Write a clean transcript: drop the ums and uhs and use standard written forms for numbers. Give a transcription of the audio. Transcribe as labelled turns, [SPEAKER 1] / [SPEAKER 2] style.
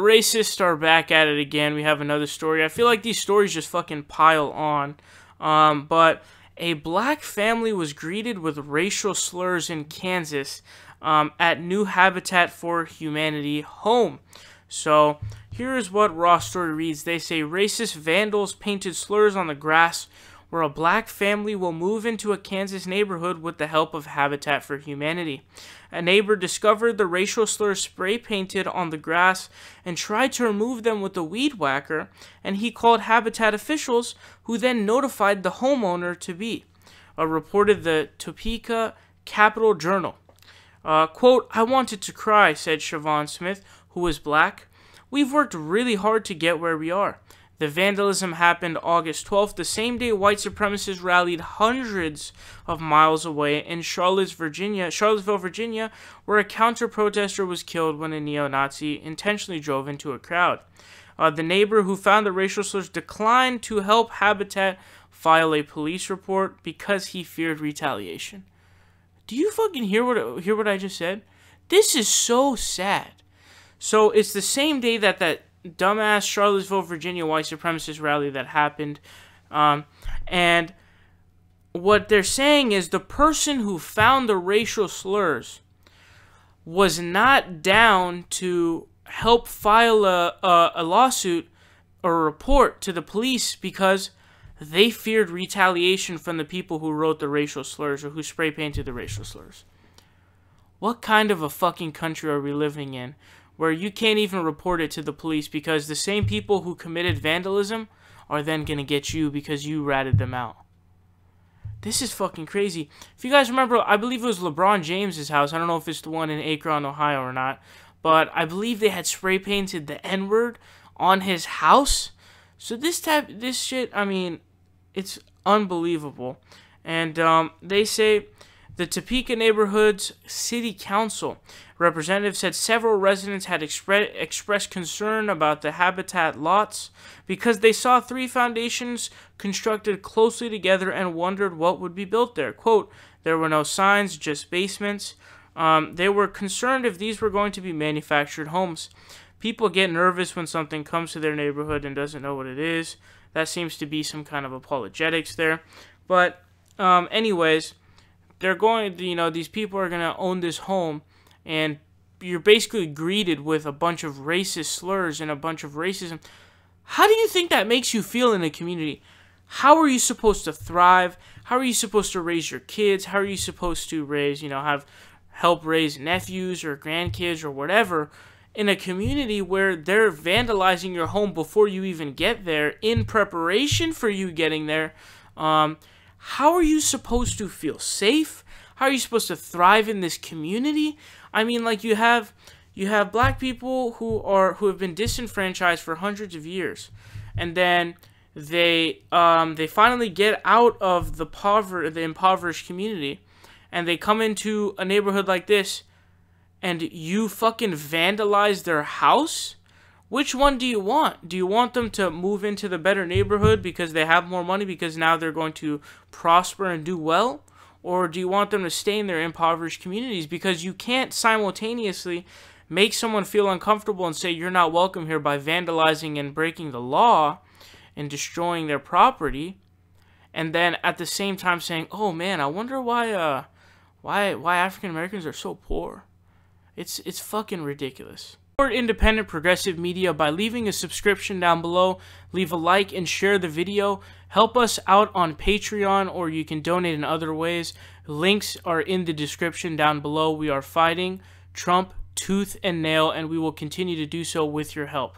[SPEAKER 1] Racists are back at it again. We have another story. I feel like these stories just fucking pile on. But a black family was greeted with racial slurs in Kansas at new Habitat for Humanity home. So here is what Raw Story reads. They say racist vandals painted slurs on the grass where a black family will move into a Kansas neighborhood with the help of Habitat for Humanity. A neighbor discovered the racial slurs spray painted on the grass and tried to remove them with a weed whacker, and he called Habitat officials, who then notified the homeowner-to-be, reported the Topeka Capital-Journal. Quote, "I wanted to cry," said Shavonn Smith, who was black. "We've worked really hard to get where we are. The vandalism happened August 12th, the same day white supremacists rallied hundreds of miles away in Charlottesville, Virginia, where a counter-protester was killed when a neo-Nazi intentionally drove into a crowd. The neighbor who found the racial slurs declined to help Habitat file a police report because he feared retaliation." Do you fucking hear what I just said? This is so sad. So it's the same day that dumbass Charlottesville, Virginia white supremacist rally that happened. And what they're saying is the person who found the racial slurs was not down to help file a lawsuit or a report to the police because they feared retaliation from the people who wrote the racial slurs or who spray painted the racial slurs. What kind of a fucking country are we living in where you can't even report it to the police because the same people who committed vandalism are then going to get you because you ratted them out? This is fucking crazy. If you guys remember, I believe it was LeBron James's house. I don't know if it's the one in Akron, Ohio or not, but I believe they had spray painted the N-word on his house. So this shit, I mean, it's unbelievable. And they say the Topeka neighborhood's city council representative said several residents had expressed concern about the Habitat lots because they saw 3 foundations constructed closely together and wondered what would be built there. Quote, "There were no signs, just basements. They were concerned if these were going to be manufactured homes. People get nervous when something comes to their neighborhood and doesn't know what it is." That seems to be some kind of apologetics there. But anyways, they're going, these people are going to own this home, and you're basically greeted with a bunch of racist slurs and a bunch of racism. How do you think that makes you feel in a community? How are you supposed to thrive? How are you supposed to raise your kids? How are you supposed to raise, help raise nephews or grandkids or whatever in a community where they're vandalizing your home before you even get there in preparation for you getting there? How are you supposed to feel safe? How are you supposed to thrive in this community? I mean, like, you have black people who have been disenfranchised for hundreds of years, and then they finally get out of the impoverished community, and they come into a neighborhood like this, and you fucking vandalize their house? Which one do you want? Do you want them to move into the better neighborhood because they have more money because now they're going to prosper and do well? Or do you want them to stay in their impoverished communities? Because you can't simultaneously make someone feel uncomfortable and say you're not welcome here by vandalizing and breaking the law and destroying their property, and then at the same time saying, "Oh man, I wonder why African Americans are so poor." It's fucking ridiculous. Support independent progressive media by leaving a subscription down below, leave a like and share the video. Help us out on Patreon, or you can donate in other ways. Links are in the description down below. We are fighting Trump tooth and nail, and we will continue to do so with your help.